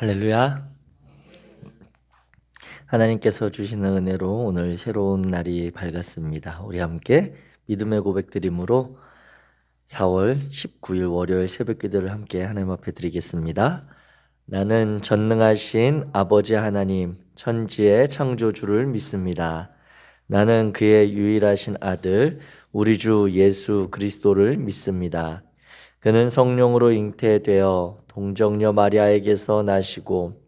할렐루야. 하나님께서 주시는 은혜로 오늘 새로운 날이 밝았습니다. 우리 함께 믿음의 고백드림으로 4월 19일 월요일 새벽 기도를 함께 하나님 앞에 드리겠습니다. 나는 전능하신 아버지 하나님 천지의 창조주를 믿습니다. 나는 그의 유일하신 아들 우리 주 예수 그리스도를 믿습니다. 그는 성령으로 잉태되어 동정녀 마리아에게서 나시고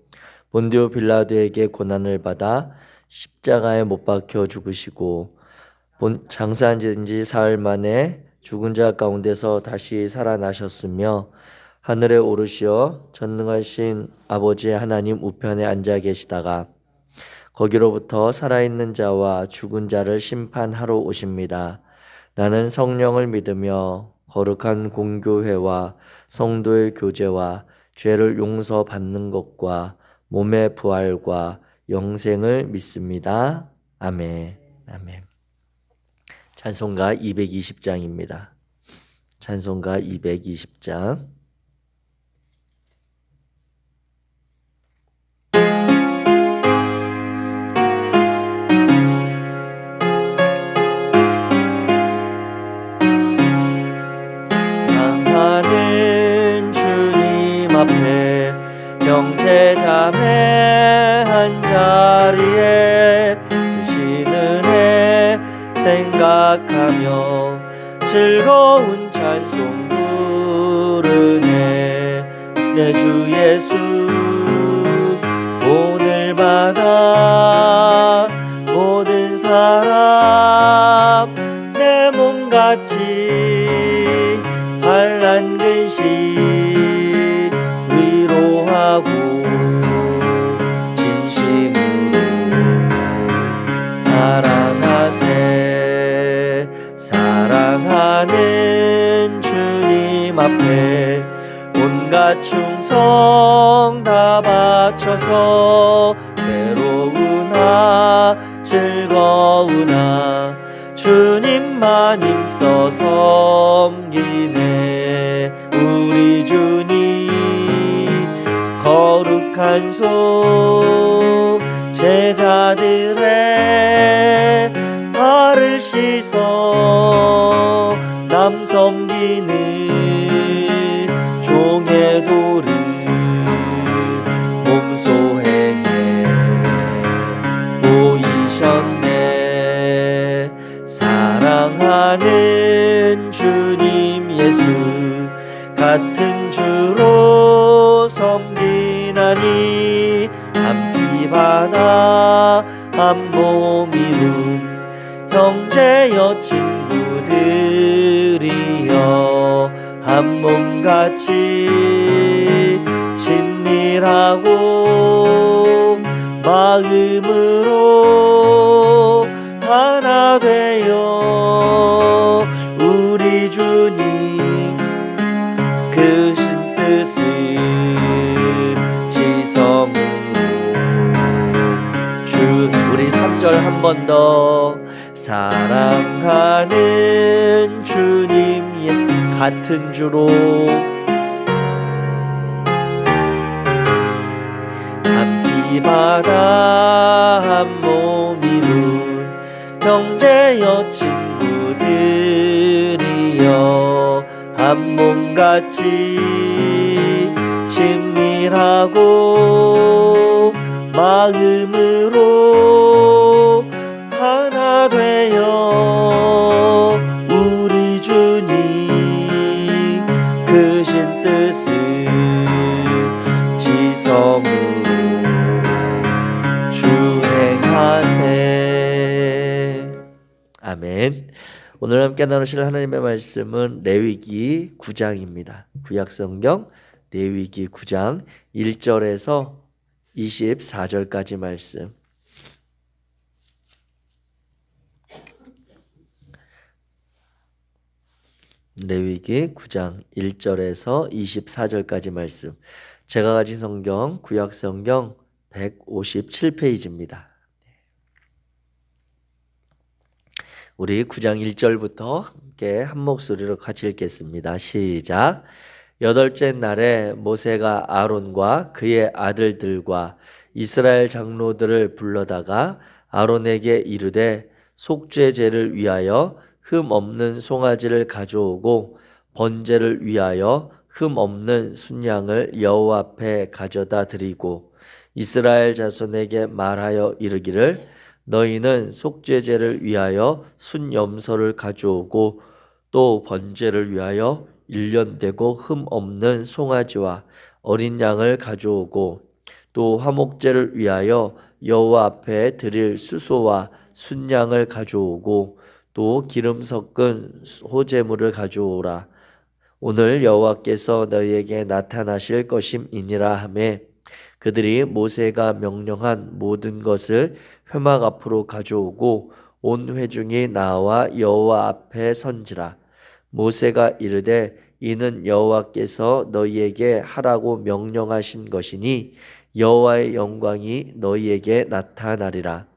본디오 빌라도에게 고난을 받아 십자가에 못 박혀 죽으시고 장사한 지 사흘 만에 죽은 자 가운데서 다시 살아나셨으며 하늘에 오르시어 전능하신 아버지 하나님 우편에 앉아 계시다가 거기로부터 살아있는 자와 죽은 자를 심판하러 오십니다. 나는 성령을 믿으며 거룩한 공교회와 성도의 교제와 죄를 용서받는 것과 몸의 부활과 영생을 믿습니다. 아멘. 아멘. 찬송가 220장입니다. 찬송가 220장. 향하는 주님 앞에 형제 자매 한자리에 크신 은혜 생각하며 즐거운 찬송 부르네. 내 주 예수 오늘 받아 모든 사람 내 몸같이 환난 근심 위로하고 진심으로 사랑하세. 사랑하는 주님 앞에 온갖 충성 다 바쳐서 외로우나 즐거우나 주님만 힘써 섬기네. 우리 주님 거룩한 손 제자들의 발을 씻어 남 섬기는 종의 도를 몸소 행해 보이셨네. 사랑하는 주님 예수 같은 주로 섬기나니 한 피 받아 한 몸 이룬 형제여 친구들이여 한 몸같이 친밀하고 마음으로 하나 되어 우리 주님 크신 뜻을 지성으로 우리 3절 한 번 더. 사랑하는 주님 같은 주로 한 피 받아 한 몸 이룬 형제여 친구들이여 한 몸같이 친밀하고 마음으로 하나 되어 우리 주님 크신 뜻을 지성으로 준행하세. 아멘. 오늘 함께 나누실 하나님의 말씀은 레위기 9장입니다. 구약성경 레위기 9장 1절에서 24절까지 말씀. 레위기 9장 1절에서 24절까지 말씀. 제가 가진 성경 구약성경 157페이지입니다. 우리 9장 1절부터 함께 한 목소리로 같이 읽겠습니다. 시작. 8째 날에 모세가 아론과 그의 아들들과 이스라엘 장로들을 불러다가 아론에게 이르되 속죄제를 위하여 흠 없는 송아지를 가져오고 번제를 위하여 흠 없는 순양을 여호와 앞에 가져다 드리고 이스라엘 자손에게 말하여 이르기를 너희는 속죄제를 위하여 순염소를 가져오고 또 번제를 위하여 1년 되고 흠 없는 송아지와 어린 양을 가져오고 또 화목제를 위하여 여호와 앞에 드릴 수소와 순양을 가져오고 또 기름 섞은 호제물을 가져오라. 오늘 여호와께서 너희에게 나타나실 것임이니라 하매 그들이 모세가 명령한 모든 것을 회막 앞으로 가져오고 온 회중이 나와 여호와 앞에 선지라. 모세가 이르되 이는 여호와께서 너희에게 하라고 명령하신 것이니 여호와의 영광이 너희에게 나타나리라.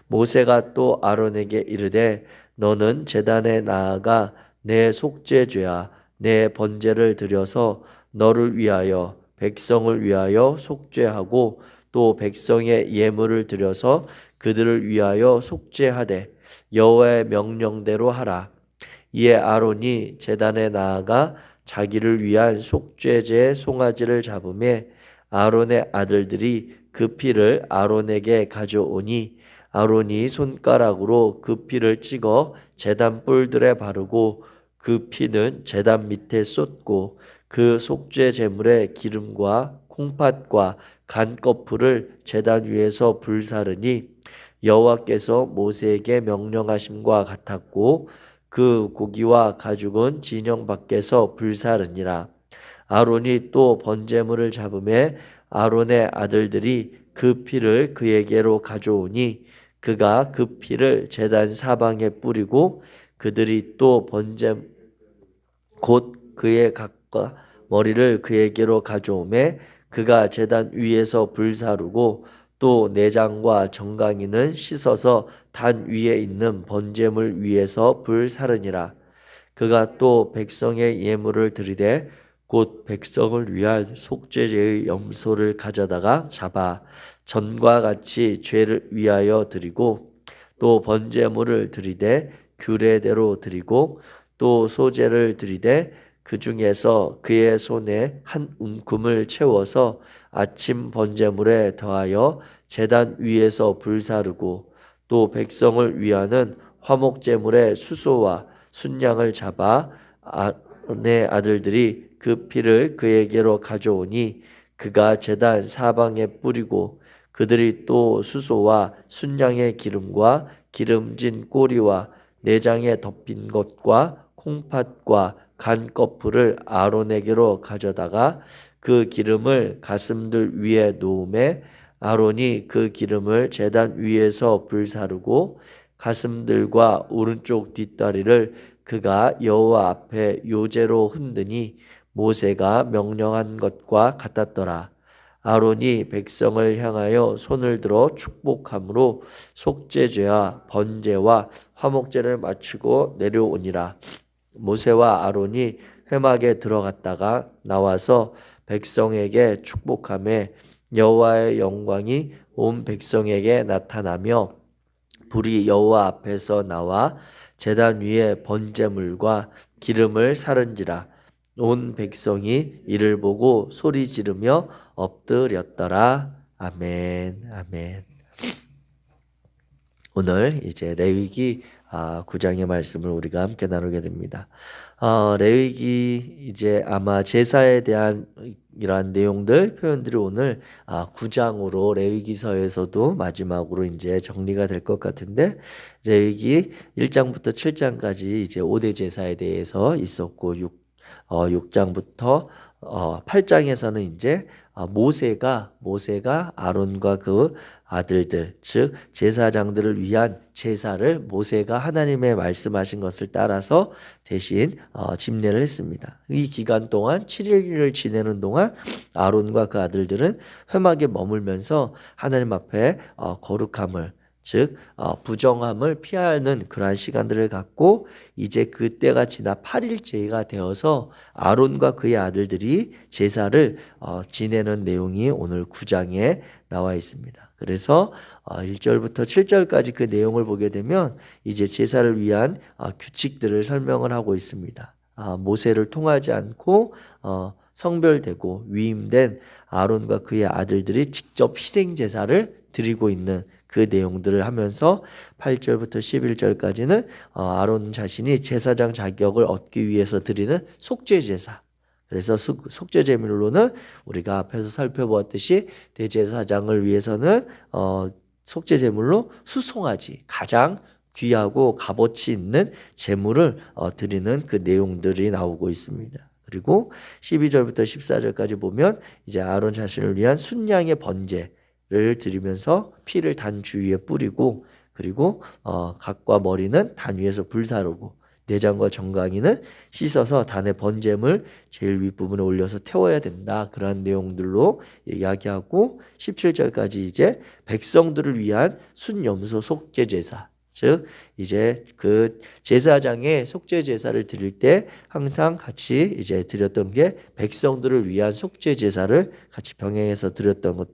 모세가 또 아론에게 이르되 너는 제단에 나아가 내 속죄죄와 내 번제를 드려서 너를 위하여 백성을 위하여 속죄하고 또 백성의 예물을 드려서 그들을 위하여 속죄하되 여호와의 명령대로 하라. 이에 아론이 제단에 나아가 자기를 위한 속죄제 송아지를 잡으매 아론의 아들들이 그 피를 아론에게 가져오니 아론이 손가락으로 그 피를 찍어 제단 뿔들에 바르고 그 피는 제단 밑에 쏟고 그 속죄 제물에 기름과 콩팥과 간꺼풀을 제단 위에서 불사르니 여호와께서 모세에게 명령하심과 같았고 그 고기와 가죽은 진영 밖에서 불사르니라. 아론이 또 번제물을 잡음에 아론의 아들들이 그 피를 그에게로 가져오니 그가 그 피를 제단 사방에 뿌리고 그들이 또 곧 그의 각과 머리를 그에게로 가져오매 그가 제단 위에서 불사르고 또 내장과 정강이는 씻어서 단 위에 있는 번제물 위에서 불사르니라. 그가 또 백성의 예물을 드리되 곧 백성을 위한 속죄제의 염소를 가져다가 잡아 전과 같이 죄를 위하여 드리고 또 번제물을 드리되 규례대로 드리고 또 소제를 드리되 그 중에서 그의 손에 한 움큼을 채워서 아침 번제물에 더하여 제단 위에서 불사르고 또 백성을 위하는 화목제물의 수소와 순양을 잡아 아론의 아들들이 그 피를 그에게로 가져오니 그가 제단 사방에 뿌리고 그들이 또 수소와 순양의 기름과 기름진 꼬리와 내장에 덮인 것과 콩팥과 간꺼풀을 아론에게로 가져다가 그 기름을 가슴들 위에 놓음에 아론이 그 기름을 제단 위에서 불사르고 가슴들과 오른쪽 뒷다리를 그가 여호와 앞에 요제로 흔드니 모세가 명령한 것과 같았더라. 아론이 백성을 향하여 손을 들어 축복함으로 속죄죄와 번제와 화목제를 마치고 내려오니라. 모세와 아론이 회막에 들어갔다가 나와서 백성에게 축복하매 여호와의 영광이 온 백성에게 나타나며 불이 여호와 앞에서 나와 제단 위에 번제물과 기름을 사른지라. 온 백성이 이를 보고 소리 지르며 엎드렸더라. 아멘. 아멘. 오늘 이제 레위기 9장의 말씀을 우리가 함께 나누게 됩니다. 레위기 이제 아마 제사에 대한 이러한 내용들 표현들이 오늘 9장으로 레위기서에서도 마지막으로 이제 정리가 될 것 같은데 레위기 1장부터 7장까지 이제 5대 제사에 대해서 있었고 6장부터 8장에서는 이제 모세가 아론과 그 아들들 즉 제사장들을 위한 제사를 모세가 하나님의 말씀하신 것을 따라서 대신 집례를 했습니다. 이 기간 동안 7일을 지내는 동안 아론과 그 아들들은 회막에 머물면서 하나님 앞에 거룩함을 즉 부정함을 피하는 그러한 시간들을 갖고 이제 그때가 지나 8일째가 되어서 아론과 그의 아들들이 제사를 지내는 내용이 오늘 9장에 나와 있습니다. 그래서 1절부터 7절까지 그 내용을 보게 되면 이제 제사를 위한 규칙들을 설명을 하고 있습니다. 모세를 통하지 않고 성별되고 위임된 아론과 그의 아들들이 직접 희생 제사를 드리고 있는 그 내용들을 하면서 8절부터 11절까지는 아론 자신이 제사장 자격을 얻기 위해서 드리는 속죄 제사. 그래서 속죄 제물로는 우리가 앞에서 살펴보았듯이 대제사장을 위해서는 속죄 제물로 수송아지, 가장 귀하고 값어치 있는 제물을 드리는 그 내용들이 나오고 있습니다. 그리고 12절부터 14절까지 보면 이제 아론 자신을 위한 순양의 번제를 드리면서 피를 단 주위에 뿌리고, 그리고 각과 머리는 단 위에서 불사르고 내장과 정강이는 씻어서 단의 번제물 제일 윗부분에 올려서 태워야 된다. 그러한 내용들로 이야기하고 17절까지 이제 백성들을 위한 순염소 속죄 제사, 즉 이제 그 제사장의 속죄 제사를 드릴 때 항상 같이 이제 드렸던 게 백성들을 위한 속죄 제사를 같이 병행해서 드렸던 것.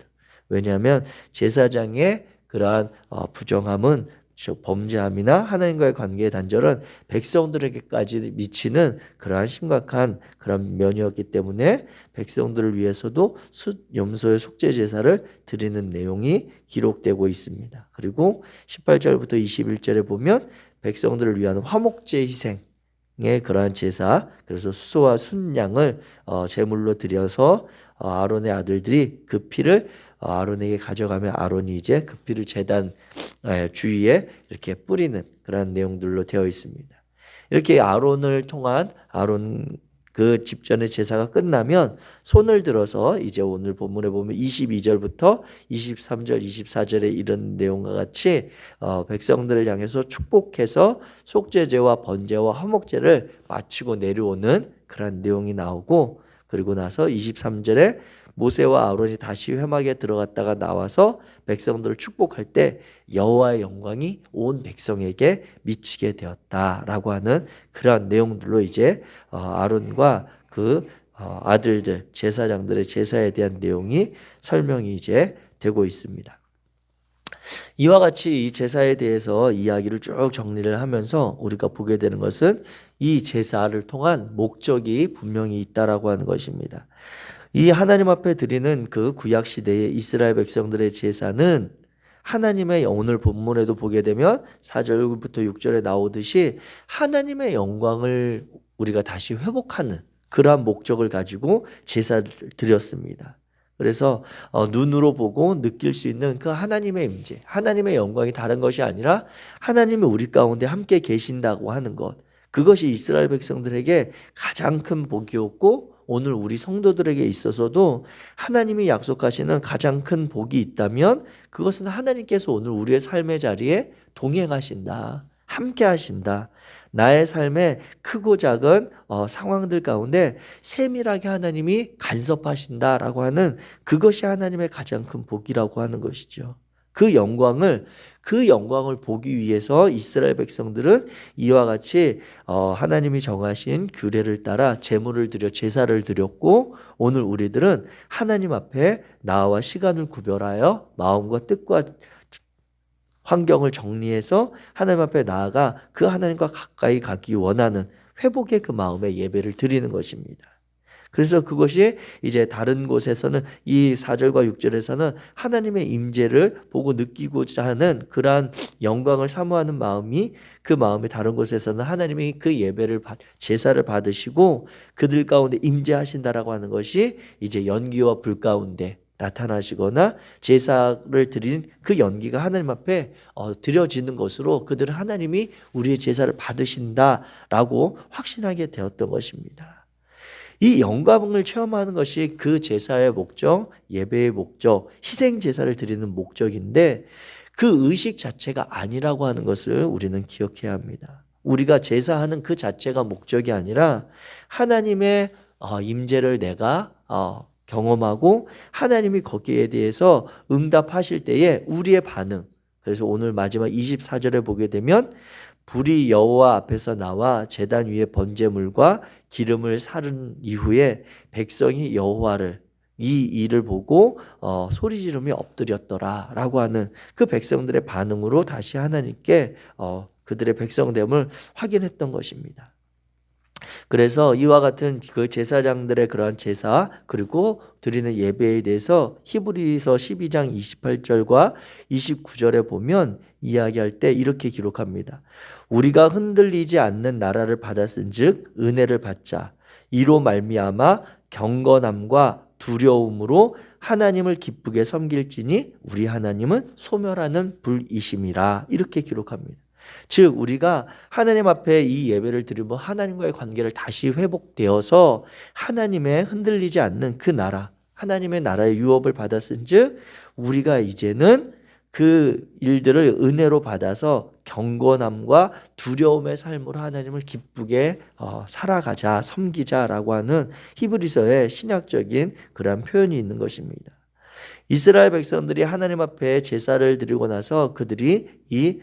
왜냐하면 제사장의 그러한 부정함은 범죄함이나 하나님과의 관계의 단절은 백성들에게까지 미치는 그러한 심각한 그런 면이었기 때문에 백성들을 위해서도 염소의 속죄 제사를 드리는 내용이 기록되고 있습니다. 그리고 18절부터 21절에 보면 백성들을 위한 화목제 희생의 그러한 제사, 그래서 수소와 순양을 제물로 드려서 아론의 아들들이 그 피를 아론에게 가져가면 아론이 이제 그 피를 제단 주위에 이렇게 뿌리는 그런 내용들로 되어 있습니다. 이렇게 아론을 통한 아론 그 집전의 제사가 끝나면 손을 들어서 이제 오늘 본문에 보면 22절부터 23절, 24절에 이런 내용과 같이 백성들을 향해서 축복해서 속죄제와 번제와 화목제를 마치고 내려오는 그런 내용이 나오고, 그리고 나서 23절에 모세와 아론이 다시 회막에 들어갔다가 나와서 백성들을 축복할 때 여호와의 영광이 온 백성에게 미치게 되었다라고 하는 그러한 내용들로 이제 아론과 그 아들들 제사장들의 제사에 대한 내용이 설명이 이제 되고 있습니다. 이와 같이 이 제사에 대해서 이야기를 쭉 정리를 하면서 우리가 보게 되는 것은 이 제사를 통한 목적이 분명히 있다라고 하는 것입니다. 이 하나님 앞에 드리는 그 구약 시대의 이스라엘 백성들의 제사는 하나님의 오늘 본문에도 보게 되면 4절부터 6절에 나오듯이 하나님의 영광을 우리가 다시 회복하는 그러한 목적을 가지고 제사를 드렸습니다. 그래서 눈으로 보고 느낄 수 있는 그 하나님의 임재, 하나님의 영광이 다른 것이 아니라 하나님이 우리 가운데 함께 계신다고 하는 것, 그것이 이스라엘 백성들에게 가장 큰 복이었고 오늘 우리 성도들에게 있어서도 하나님이 약속하시는 가장 큰 복이 있다면 그것은 하나님께서 오늘 우리의 삶의 자리에 동행하신다, 함께 하신다. 나의 삶의 크고 작은 상황들 가운데 세밀하게 하나님이 간섭하신다라고 하는 그것이 하나님의 가장 큰 복이라고 하는 것이죠. 그 영광을 보기 위해서 이스라엘 백성들은 이와 같이 하나님이 정하신 규례를 따라 제물을 드려 제사를 드렸고, 오늘 우리들은 하나님 앞에 나와 시간을 구별하여 마음과 뜻과 환경을 정리해서 하나님 앞에 나아가 그 하나님과 가까이 가기 원하는 회복의 그 마음에 예배를 드리는 것입니다. 그래서 그것이 이제 다른 곳에서는 이 4절과 6절에서는 하나님의 임재를 보고 느끼고자 하는 그러한 영광을 사모하는 마음이, 그 마음이 다른 곳에서는 하나님이 그 예배를 제사를 받으시고 그들 가운데 임재하신다라고 하는 것이 이제 연기와 불 가운데 나타나시거나 제사를 드린 그 연기가 하나님 앞에 드려지는 것으로 그들은 하나님이 우리의 제사를 받으신다라고 확신하게 되었던 것입니다. 이 영광을 체험하는 것이 그 제사의 목적, 예배의 목적, 희생 제사를 드리는 목적인데 그 의식 자체가 아니라고 하는 것을 우리는 기억해야 합니다. 우리가 제사하는 그 자체가 목적이 아니라 하나님의 임재를 내가 경험하고 하나님이 거기에 대해서 응답하실 때에 우리의 반응, 그래서 오늘 마지막 24절에 보게 되면 불이 여호와 앞에서 나와 제단 위에 번제물과 기름을 사른 이후에 백성이 여호와를 이 일을 보고 소리 지르며 엎드렸더라라고 하는 그 백성들의 반응으로 다시 하나님께 그들의 백성됨을 확인했던 것입니다. 그래서 이와 같은 그 제사장들의 그러한 제사 그리고 드리는 예배에 대해서 히브리서 12장 28절과 29절에 보면 이야기할 때 이렇게 기록합니다. 우리가 흔들리지 않는 나라를 받았은즉 은혜를 받자. 이로 말미암아 경건함과 두려움으로 하나님을 기쁘게 섬길지니 우리 하나님은 소멸하는 불이심이라. 이렇게 기록합니다. 즉 우리가 하나님 앞에 이 예배를 드리며 하나님과의 관계를 다시 회복되어서 하나님의 흔들리지 않는 그 나라, 하나님의 나라의 유업을 받았은즉 우리가 이제는 그 일들을 은혜로 받아서 경건함과 두려움의 삶으로 하나님을 기쁘게 살아가자, 섬기자라고 하는 히브리서의 신약적인 그러한 표현이 있는 것입니다. 이스라엘 백성들이 하나님 앞에 제사를 드리고 나서 그들이 이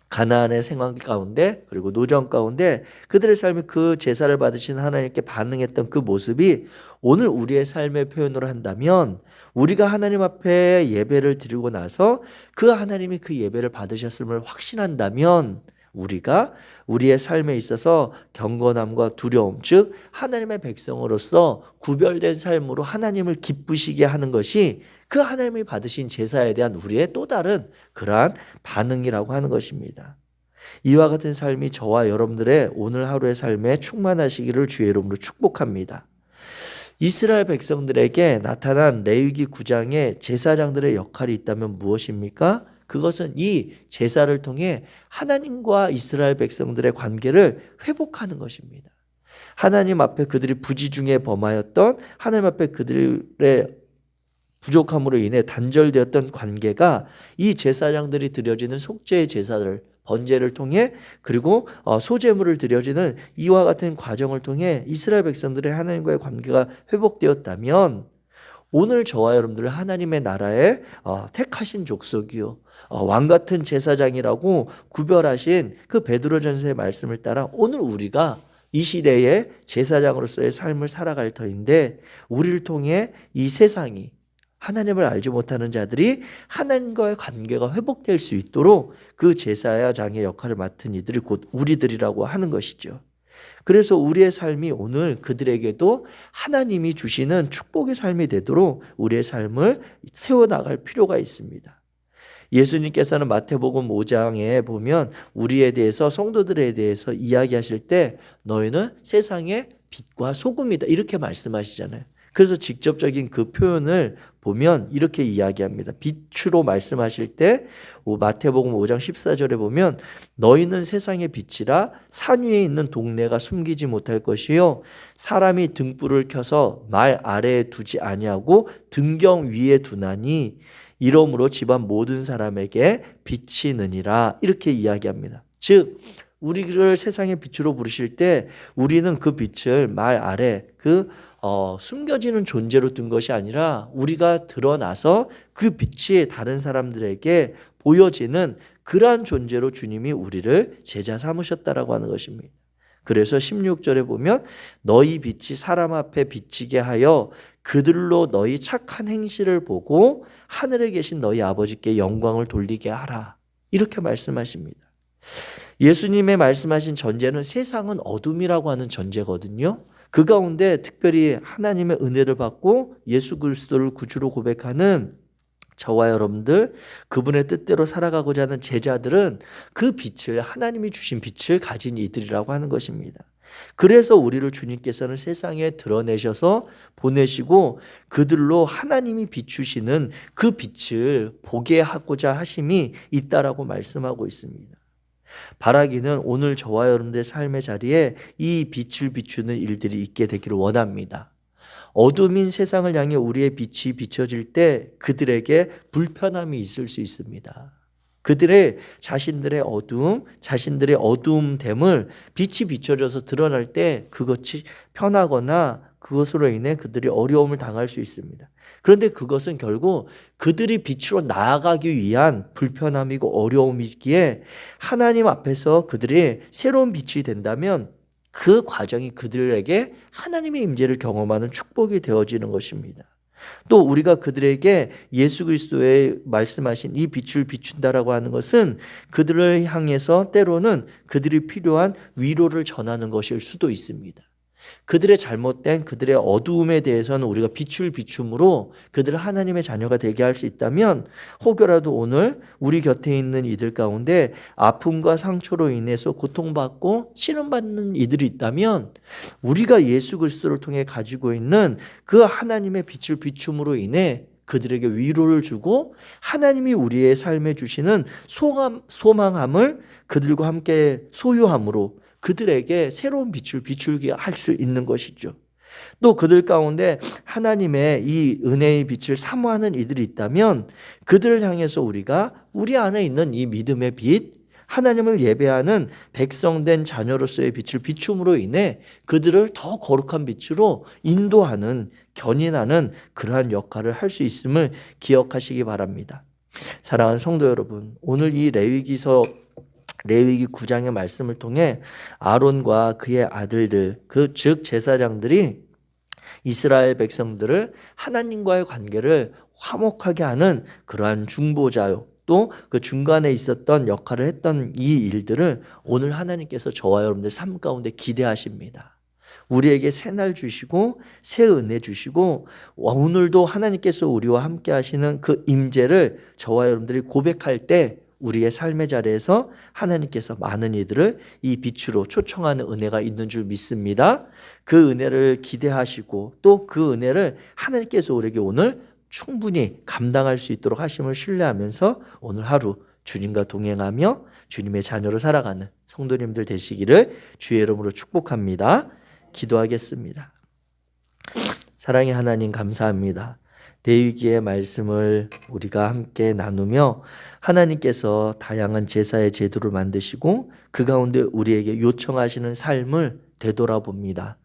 가나안의 생활 가운데 그리고 노정 가운데 그들의 삶이 그 제사를 받으신 하나님께 반응했던 그 모습이 오늘 우리의 삶의 표현으로 한다면 우리가 하나님 앞에 예배를 드리고 나서 그 하나님이 그 예배를 받으셨음을 확신한다면 우리가 우리의 삶에 있어서 경건함과 두려움, 즉 하나님의 백성으로서 구별된 삶으로 하나님을 기쁘시게 하는 것이 그 하나님이 받으신 제사에 대한 우리의 또 다른 그러한 반응이라고 하는 것입니다. 이와 같은 삶이 저와 여러분들의 오늘 하루의 삶에 충만하시기를 주의 이름으로 축복합니다. 이스라엘 백성들에게 나타난 레위기 9장의 제사장들의 역할이 있다면 무엇입니까? 그것은 이 제사를 통해 하나님과 이스라엘 백성들의 관계를 회복하는 것입니다. 하나님 앞에 그들이 부지중에 범하였던 하나님 앞에 그들의 부족함으로 인해 단절되었던 관계가 이 제사장들이 드려지는 속죄의 제사를 번제를 통해 그리고 소제물을 드려지는 이와 같은 과정을 통해 이스라엘 백성들의 하나님과의 관계가 회복되었다면 오늘 저와 여러분들은 하나님의 나라에 택하신 족속이요 왕같은 제사장이라고 구별하신 그 베드로전서의 말씀을 따라 오늘 우리가 이 시대의 제사장으로서의 삶을 살아갈 터인데 우리를 통해 이 세상이 하나님을 알지 못하는 자들이 하나님과의 관계가 회복될 수 있도록 그 제사장의 역할을 맡은 이들이 곧 우리들이라고 하는 것이죠. 그래서 우리의 삶이 오늘 그들에게도 하나님이 주시는 축복의 삶이 되도록 우리의 삶을 세워나갈 필요가 있습니다. 예수님께서는 마태복음 5장에 보면 우리에 대해서 성도들에 대해서 이야기하실 때 너희는 세상의 빛과 소금이다 이렇게 말씀하시잖아요. 그래서 직접적인 그 표현을 보면 이렇게 이야기합니다. 빛으로 말씀하실 때 마태복음 5장 14절에 보면 너희는 세상의 빛이라 산 위에 있는 동네가 숨기지 못할 것이요 사람이 등불을 켜서 말 아래에 두지 아니하고 등경 위에 두나니 이러므로 집안 모든 사람에게 빛이 느니라 이렇게 이야기합니다. 즉 우리를 세상의 빛으로 부르실 때 우리는 그 빛을 말 아래 숨겨지는 존재로 둔 것이 아니라 우리가 드러나서 그 빛이 다른 사람들에게 보여지는 그러한 존재로 주님이 우리를 제자 삼으셨다라고 하는 것입니다. 그래서 16절에 보면 너희 빛이 사람 앞에 비치게 하여 그들로 너희 착한 행실을 보고 하늘에 계신 너희 아버지께 영광을 돌리게 하라 이렇게 말씀하십니다. 예수님의 말씀하신 전제는 세상은 어둠이라고 하는 전제거든요. 그 가운데 특별히 하나님의 은혜를 받고 예수 그리스도를 구주로 고백하는 저와 여러분들 그분의 뜻대로 살아가고자 하는 제자들은 그 빛을 하나님이 주신 빛을 가진 이들이라고 하는 것입니다. 그래서 우리를 주님께서는 세상에 드러내셔서 보내시고 그들로 하나님이 비추시는 그 빛을 보게 하고자 하심이 있다라고 말씀하고 있습니다. 바라기는 오늘 저와 여러분들의 삶의 자리에 이 빛을 비추는 일들이 있게 되기를 원합니다. 어둠인 세상을 향해 우리의 빛이 비춰질 때 그들에게 불편함이 있을 수 있습니다. 그들의 자신들의 어두움, 자신들의 어두움됨을 빛이 비춰져서 드러날 때 그것이 편하거나 그것으로 인해 그들이 어려움을 당할 수 있습니다. 그런데 그것은 결국 그들이 빛으로 나아가기 위한 불편함이고 어려움이기에 하나님 앞에서 그들이 새로운 빛이 된다면 그 과정이 그들에게 하나님의 임재를 경험하는 축복이 되어지는 것입니다. 또 우리가 그들에게 예수 그리스도의 말씀하신 이 빛을 비춘다라고 하는 것은 그들을 향해서 때로는 그들이 필요한 위로를 전하는 것일 수도 있습니다. 그들의 잘못된 그들의 어두움에 대해서는 우리가 빛을 비춤으로 그들을 하나님의 자녀가 되게 할 수 있다면, 혹여라도 오늘 우리 곁에 있는 이들 가운데 아픔과 상처로 인해서 고통받고 시름받는 이들이 있다면 우리가 예수 그리스도를 통해 가지고 있는 그 하나님의 빛을 비춤으로 인해 그들에게 위로를 주고 하나님이 우리의 삶에 주시는 소망함을 그들과 함께 소유함으로 그들에게 새로운 빛을 비추게 할 수 있는 것이죠. 또 그들 가운데 하나님의 이 은혜의 빛을 사모하는 이들이 있다면 그들을 향해서 우리가 우리 안에 있는 이 믿음의 빛, 하나님을 예배하는 백성된 자녀로서의 빛을 비춤으로 인해 그들을 더 거룩한 빛으로 인도하는, 견인하는 그러한 역할을 할 수 있음을 기억하시기 바랍니다. 사랑하는 성도 여러분, 오늘 이 레위기 9장의 말씀을 통해 아론과 그의 아들들, 즉 제사장들이 이스라엘 백성들을 하나님과의 관계를 화목하게 하는 그러한 중보자요, 또 그 중간에 있었던 역할을 했던 이 일들을 오늘 하나님께서 저와 여러분들 삶 가운데 기대하십니다. 우리에게 새 날 주시고 새 은혜 주시고 오늘도 하나님께서 우리와 함께 하시는 그 임재를 저와 여러분들이 고백할 때 우리의 삶의 자리에서 하나님께서 많은 이들을 이 빛으로 초청하는 은혜가 있는 줄 믿습니다. 그 은혜를 기대하시고 또 그 은혜를 하나님께서 우리에게 오늘 충분히 감당할 수 있도록 하심을 신뢰하면서 오늘 하루 주님과 동행하며 주님의 자녀로 살아가는 성도님들 되시기를 주의 이름으로 축복합니다. 기도하겠습니다. 사랑의 하나님, 감사합니다. 레위기의 말씀을 우리가 함께 나누며 하나님께서 다양한 제사의 제도를 만드시고 그 가운데 우리에게 요청하시는 삶을 되돌아봅니다.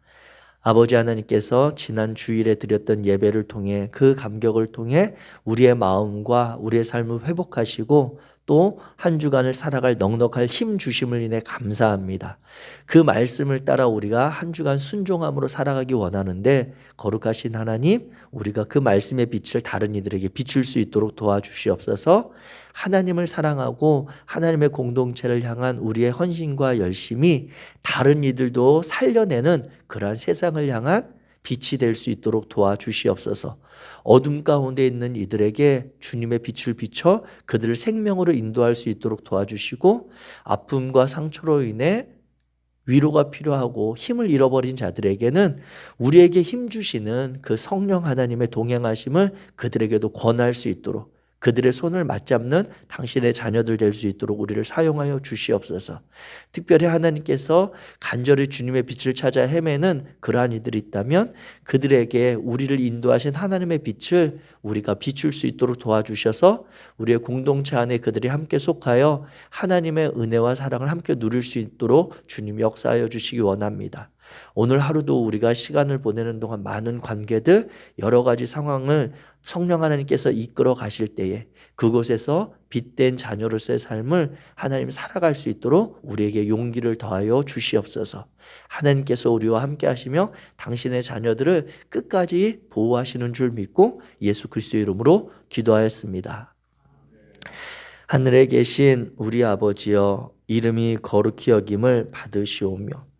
아버지 하나님께서 지난 주일에 드렸던 예배를 통해 그 감격을 통해 우리의 마음과 우리의 삶을 회복하시고 또 한 주간을 살아갈 넉넉할 힘 주심을 인해 감사합니다. 그 말씀을 따라 우리가 한 주간 순종함으로 살아가기 원하는데 거룩하신 하나님, 우리가 그 말씀의 빛을 다른 이들에게 비출 수 있도록 도와주시옵소서. 하나님을 사랑하고 하나님의 공동체를 향한 우리의 헌신과 열심이 다른 이들도 살려내는 그러한 세상을 향한 빛이 될 수 있도록 도와주시옵소서. 어둠 가운데 있는 이들에게 주님의 빛을 비춰 그들을 생명으로 인도할 수 있도록 도와주시고 아픔과 상처로 인해 위로가 필요하고 힘을 잃어버린 자들에게는 우리에게 힘 주시는 그 성령 하나님의 동행하심을 그들에게도 권할 수 있도록 그들의 손을 맞잡는 당신의 자녀들 될 수 있도록 우리를 사용하여 주시옵소서. 특별히 하나님께서 간절히 주님의 빛을 찾아 헤매는 그러한 이들이 있다면 그들에게 우리를 인도하신 하나님의 빛을 우리가 비출 수 있도록 도와주셔서 우리의 공동체 안에 그들이 함께 속하여 하나님의 은혜와 사랑을 함께 누릴 수 있도록 주님 역사하여 주시기 원합니다. 오늘 하루도 우리가 시간을 보내는 동안 많은 관계들, 여러 가지 상황을 성령 하나님께서 이끌어 가실 때에 그곳에서 빛된 자녀로서의 삶을 하나님 살아갈 수 있도록 우리에게 용기를 더하여 주시옵소서. 하나님께서 우리와 함께 하시며 당신의 자녀들을 끝까지 보호하시는 줄 믿고 예수 그리스도의 이름으로 기도하였습니다. 하늘에 계신 우리 아버지여, 이름이 거룩히 여김을 받으시오며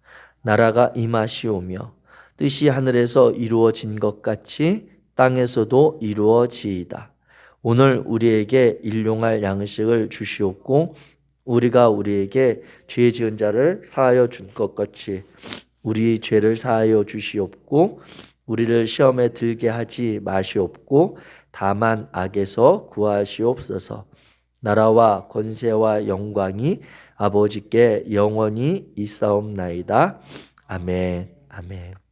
나라가 임하시오며 뜻이 하늘에서 이루어진 것 같이 땅에서도 이루어지이다. 오늘 우리에게 일용할 양식을 주시옵고 우리가 우리에게 죄 지은 자를 사하여 준 것 같이 우리 죄를 사하여 주시옵고 우리를 시험에 들게 하지 마시옵고 다만 악에서 구하시옵소서. 나라와 권세와 영광이 아버지께 영원히 있사옵나이다. 아멘. 아멘.